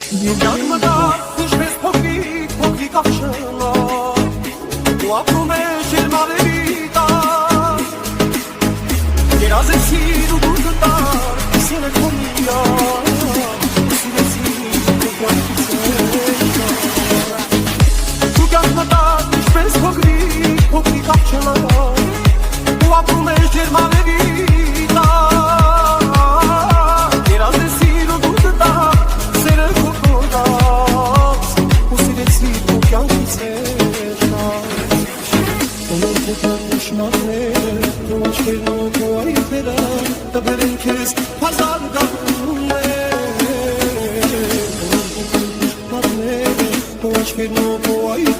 Միայն մտա ինչպես փոքրիկ աղջնա ու ապրում է շերմավերի տար երազեցիր ու դուր գտար սերը քո միակ սիրեցիր քո կյանքից դու կյանք մտա ինչպես փոքրիկ աղջնա ու ապրում է շերմավերի տար երազեցիր ու դուր գտար սերը Não